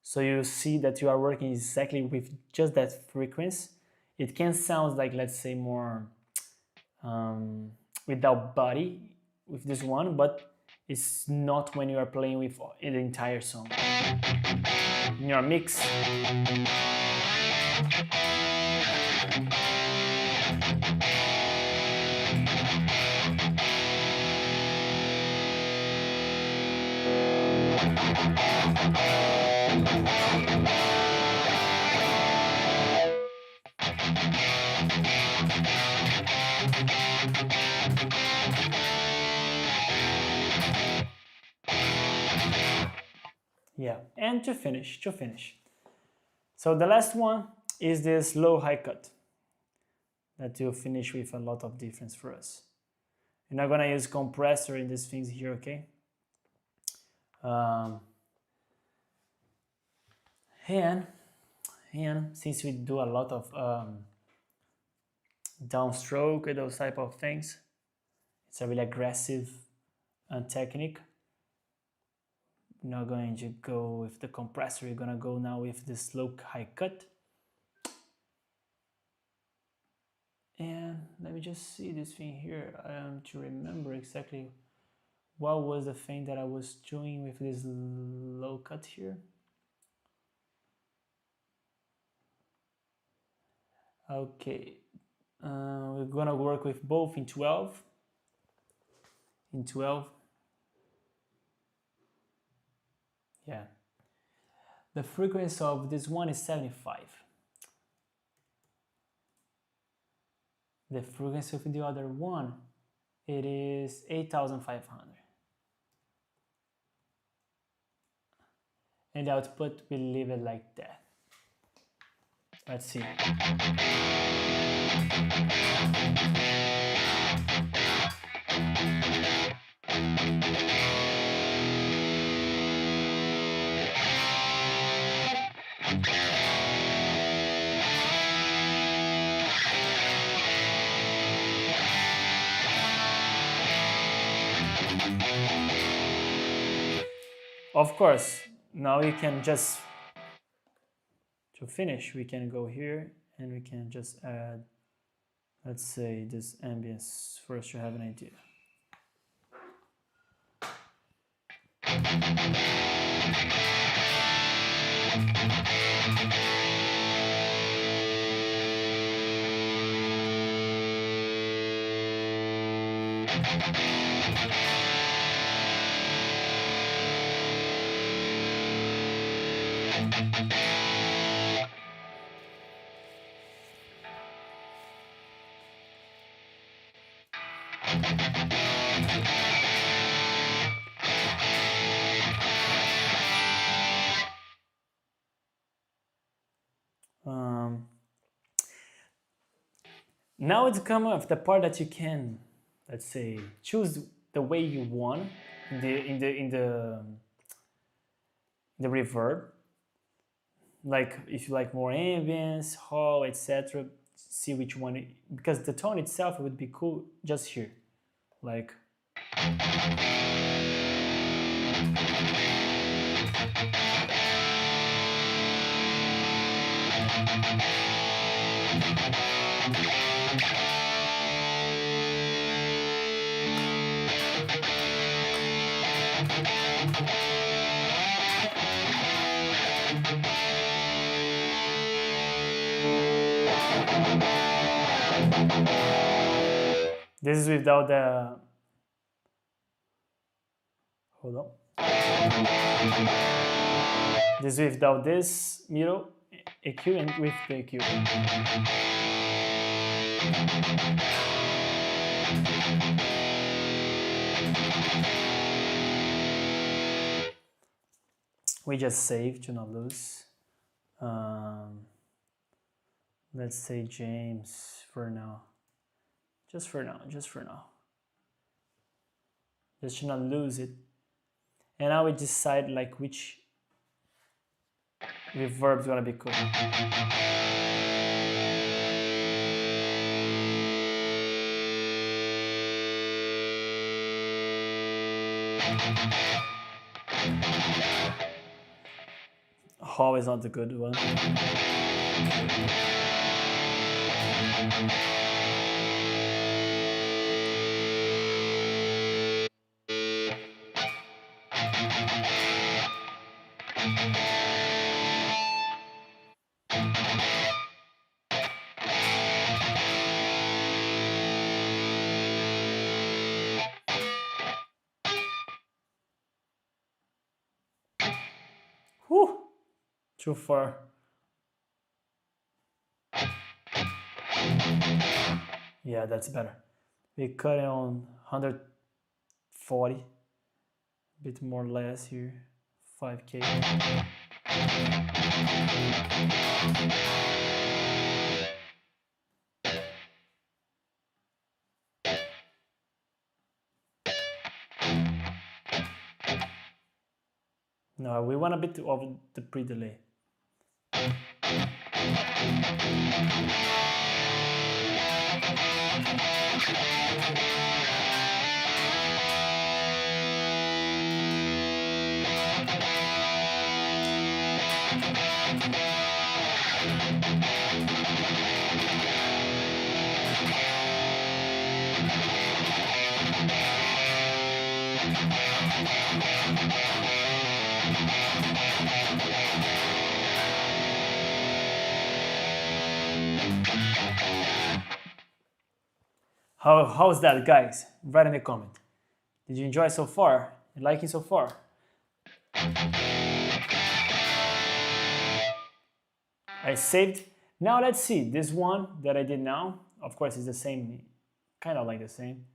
So you see that you are working exactly with just that frequency. It can sound like, let's say, more without body with this one, but it's not when you are playing with the entire song. In your mix, yeah, and to finish. So the last one is this low high cut that will finish with a lot of difference for us. We're not gonna use compressor in these things here, okay? And since we do a lot of downstroke and those type of things, it's a really aggressive technique. We're not going to go with the compressor, we're gonna go now with the slow high cut. And let me just see this thing here, to remember exactly what was the thing that I was doing with this low cut here. Okay, we're gonna work with both in 12. Yeah. The frequency of this one is 75. The frequency of the other one, it is 8,500. And the output, we leave it like that. Let's see. Of course, now you can just, to finish, we can go here and we can just add, let's say, this ambience for us to have an idea. Now it's come up the part that you can, let's say, choose the way you want in the reverb. Like if you like more ambience, hall, etc. See which one, because the tone itself would be cool just here, like. This is without the, hold on. This is without this middle EQ and with the EQ. We just save to not lose. Let's say James for now. Just for now. Just to not lose it. And now we decide like which reverb is gonna be cool. Hall is not the good one. Whew, too far. Yeah, that's better. We cut it on 140, a bit more less here, 5K. No, we want a bit of the pre-delay. How's that, guys? Write in the comment. Did you enjoy so far? You liking so far? I saved. Now let's see. This one that I did now, of course, is the same, kind of like the same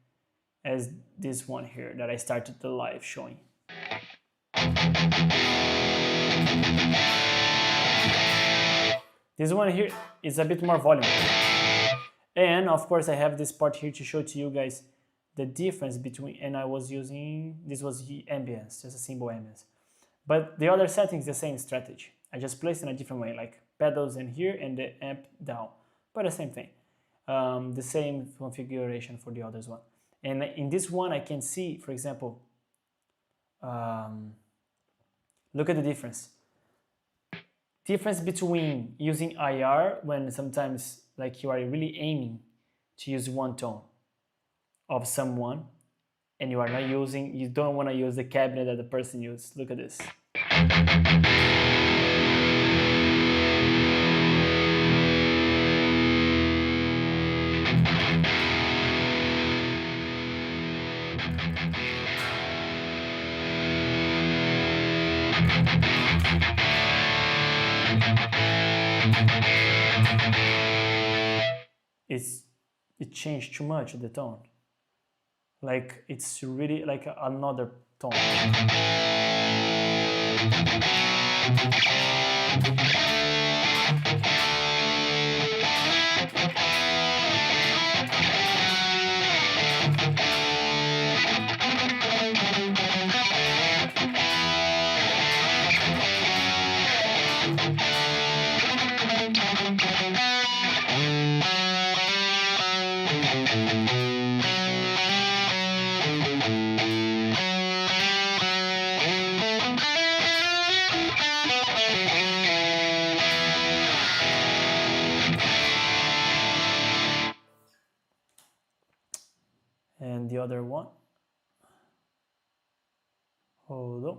as this one here that I started the live showing. This one here is a bit more volume. And of course I have this part here to show to you guys the difference between, and I was using, this was the ambience, just a simple ambience. But the other settings, the same strategy. I just placed in a different way, like pedals in here and the amp down, but the same thing. The same configuration for the others one. And in this one I can see, for example, look at the difference. Difference between using IR when sometimes like you are really aiming to use one tone of someone and you are not using, you don't want to use the cabinet that the person used. Look at this. It changed too much, the tone. Like it's really like another tone. And the other one. Hold on.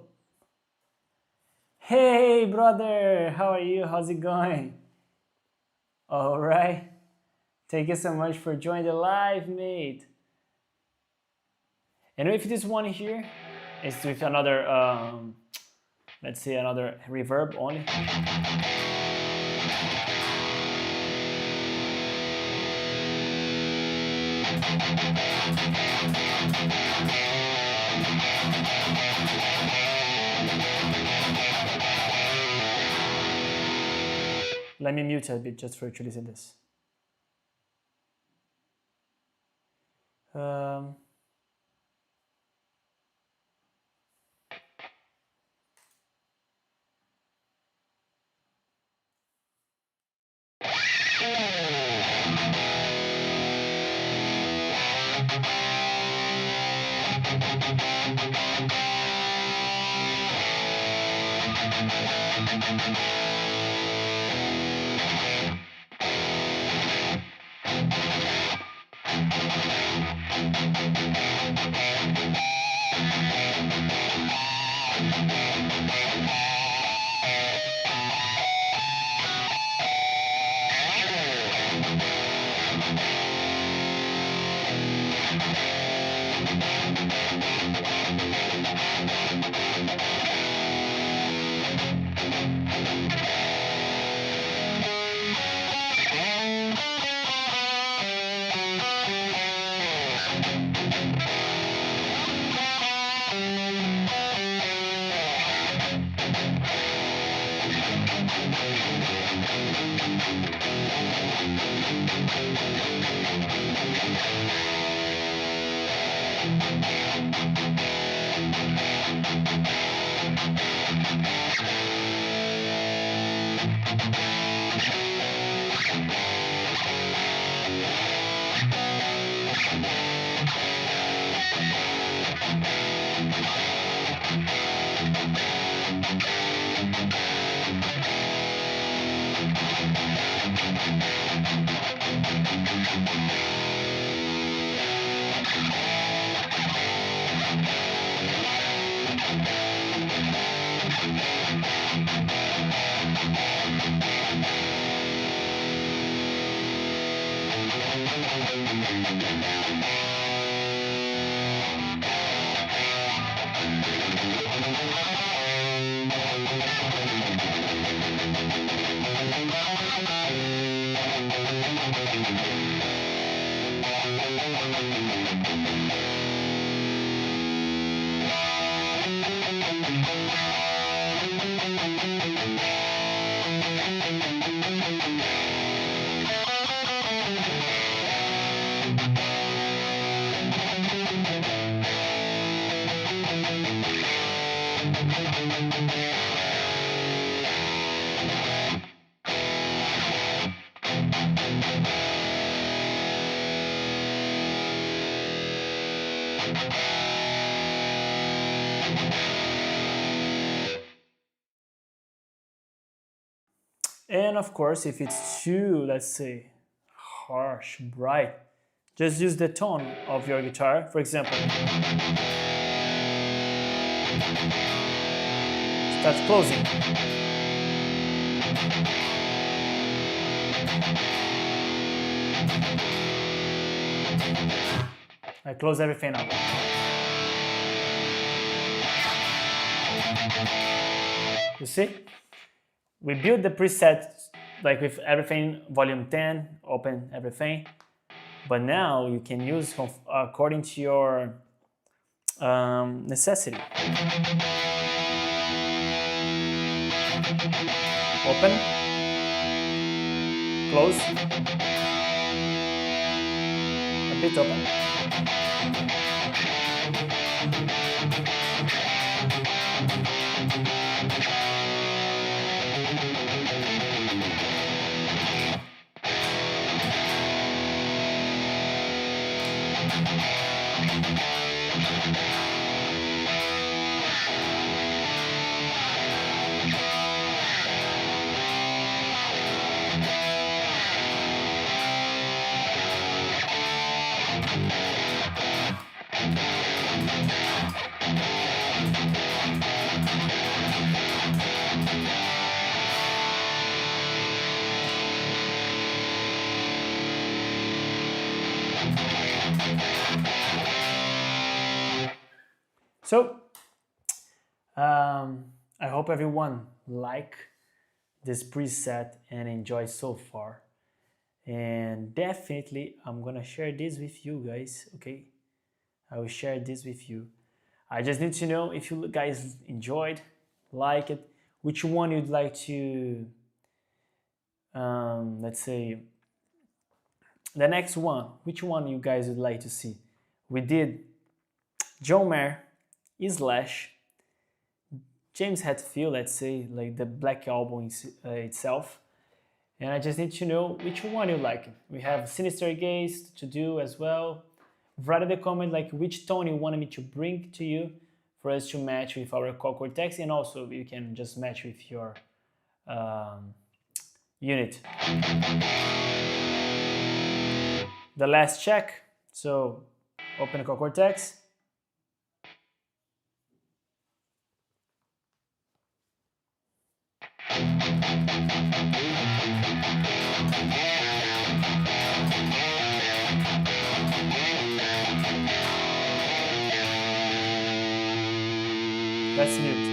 Hey brother, how are you? How's it going? All right. Thank you so much for joining the live, mate. And with this one here, it's with another, let's say another reverb only. Let me mute a bit just for you to listen to this. And of course, if it's too, let's say, harsh, bright, just use the tone of your guitar. For example, start closing. I close everything up. You see? We build the preset like with everything, volume 10, open everything. But now you can use according to your necessity. Open, close, a bit open. So, I hope everyone like this preset and enjoy so far. And definitely, I'm gonna share this with you guys, okay? I will share this with you. I just need to know if you guys enjoyed, like it, which one you'd like to, let's say, the next one, which one you guys would like to see. We did John Mayer, /, James Hetfield, let's say, like the Black Album itself. And I just need to know which one you like. We have Sinister Gaze to do as well. Write in the comment like which tone you wanted me to bring to you for us to match with our Quad Cortex, and also you can just match with your unit. The last check, so open the Quad Cortex. That's mute.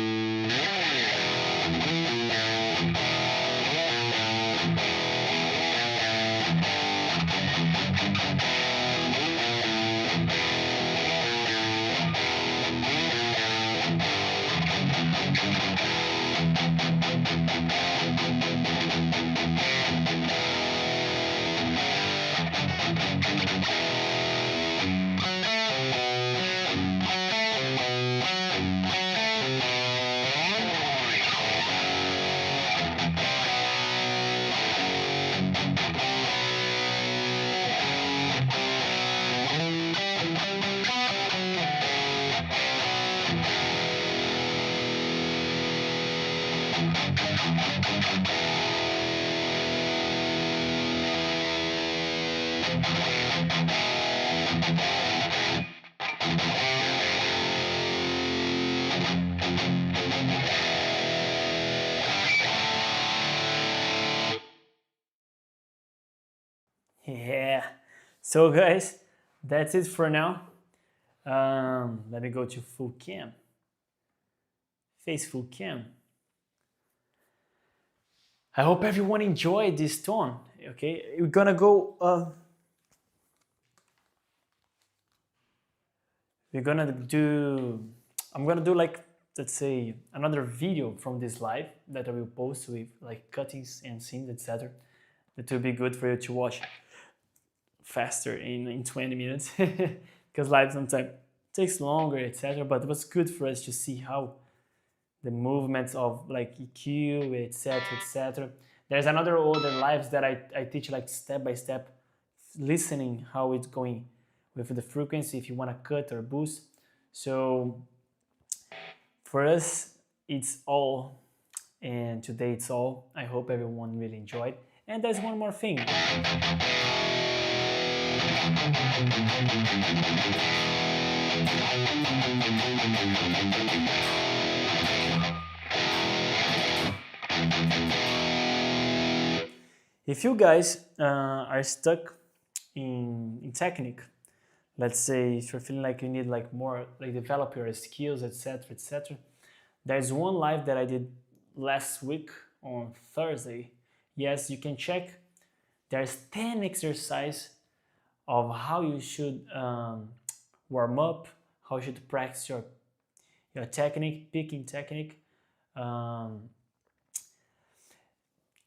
Yeah, so guys, that's it for now. Let me go to full cam, face full cam. I hope everyone enjoyed this tone, okay? We're gonna go, I'm gonna do like, let's say, another video from this live that I will post with like cuttings and scenes, etc. That will be good for you to watch faster in 20 minutes because live sometimes takes longer, etc. But it was good for us to see how the movements of like EQ, etc., etc. There's another other lives that I teach like step by step, listening how it's going with the frequency if you want to cut or boost. So for us, it's all And today it's all. I hope everyone really enjoyed. And there's one more thing. If you guys are stuck in technique, let's say if you're feeling like you need like more, like develop your skills, etc., there's one live that I did last week on Thursday. Yes, you can check. There's 10 exercises of how you should warm up, how you should practice your technique, picking technique.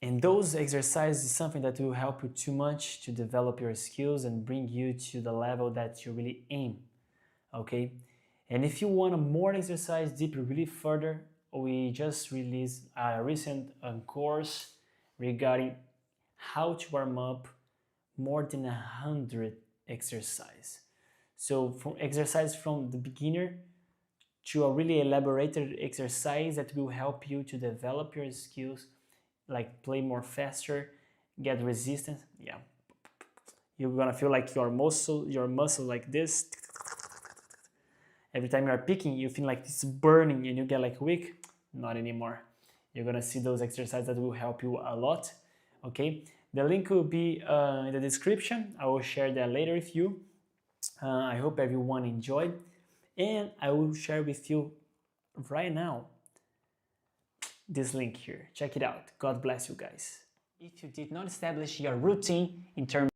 And those exercises is something that will help you too much to develop your skills and bring you to the level that you really aim, okay? And if you want a more exercise deeper, really further, we just released a recent course regarding how to warm up more than 100 exercises. So from exercise from the beginner to a really elaborated exercise that will help you to develop your skills, like play more faster, get resistance. Yeah, you're gonna feel like your muscle like this. Every time you are picking, you feel like it's burning and you get like weak. Not anymore. You're gonna see those exercises that will help you a lot. Okay, the link will be in the description. I will share that later with you. I hope everyone enjoyed, and I will share with you right now this link here. Check it out. God bless you guys. If you did not establish your routine in terms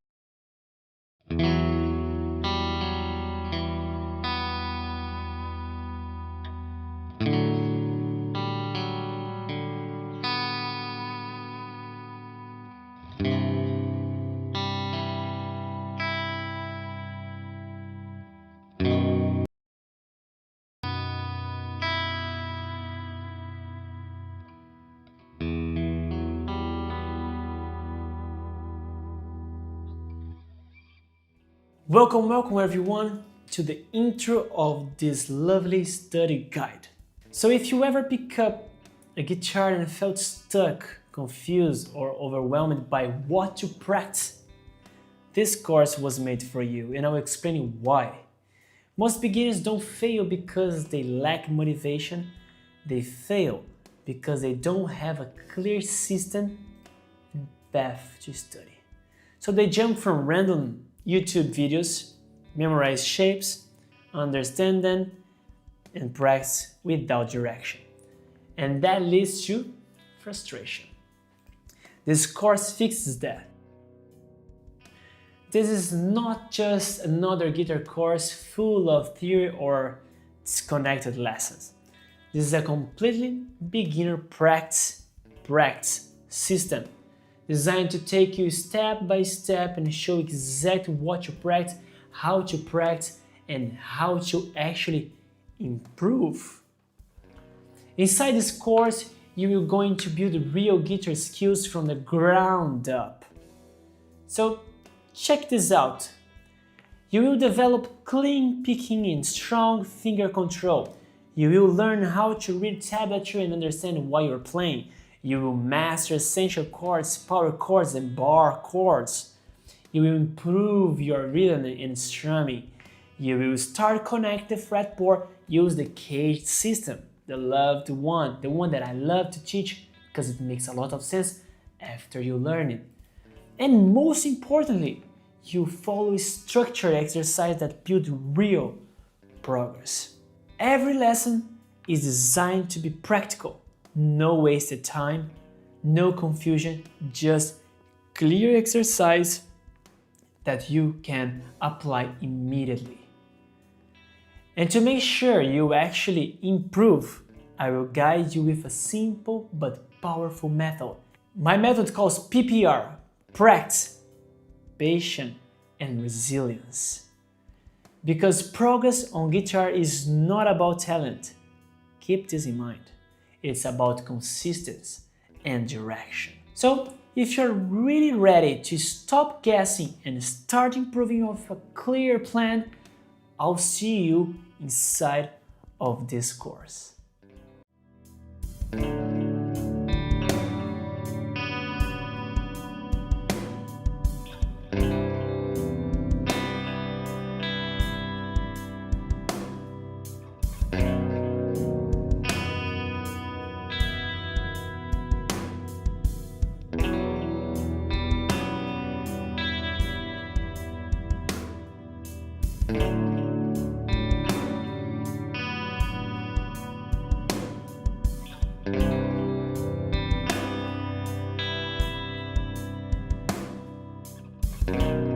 Welcome everyone to the intro of this lovely study guide. So if you ever pick up a guitar and felt stuck, confused or overwhelmed by what to practice, this course was made for you, and I'll explain you why. Most beginners don't fail because they lack motivation, they fail because they don't have a clear system and path to study. So they jump from random YouTube videos, memorize shapes, understand them, and practice without direction. And that leads to frustration. This course fixes that. This is not just another guitar course full of theory or disconnected lessons. This is a completely beginner practice system designed to take you step by step and show exactly what you practice, how to practice, and how to actually improve. Inside this course, you are going to build real guitar skills from the ground up. So check this out. You will develop clean picking and strong finger control. You will learn how to read tablature and understand what you're playing. You will master essential chords, power chords, and bar chords. You will improve your rhythm and strumming. You will start connect the fretboard, use the cage system, the loved one, the one that I love to teach because it makes a lot of sense after you learn it. And most importantly, you follow structured exercise that build real progress. Every lesson is designed to be practical. No wasted time, no confusion, just clear exercise that you can apply immediately. And to make sure you actually improve, I will guide you with a simple but powerful method. My method calls PPR, practice, patience, and resilience. Because progress on guitar is not about talent. Keep this in mind. It's about consistency and direction. So, if you're really ready to stop guessing and start improving with a clear plan, I'll see you inside of this course. Bye.